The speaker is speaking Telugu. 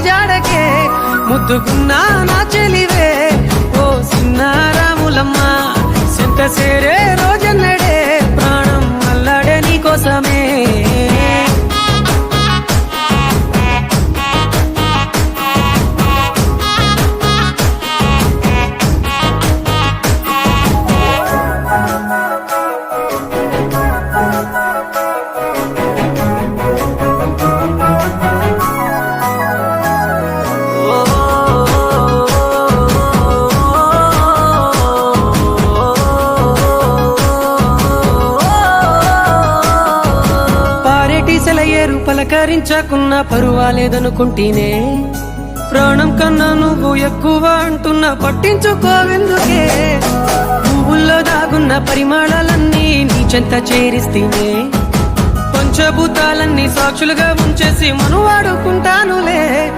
జాడకే ముద్దుకున్నా నా చెలివే ఓ సిన్నారాములమ్మ సెంత సేరే రోజన్నడే ప్రాణం అల్లాడే నీకోసమే ఏరు పలకరించకున్నా పరువాలేదనుకుంటేనే ప్రాణం కన్నా నువ్వు ఎక్కువ అంటున్నా పట్టించుకోవెందుకే పువ్వుల్లో దాగున్న పరిమాణాలన్నీ నీ చెంత చేరిస్తేనే పంచభూతాలన్నీ సాక్షులుగా ఉంచేసి మనువాడుకుంటానులే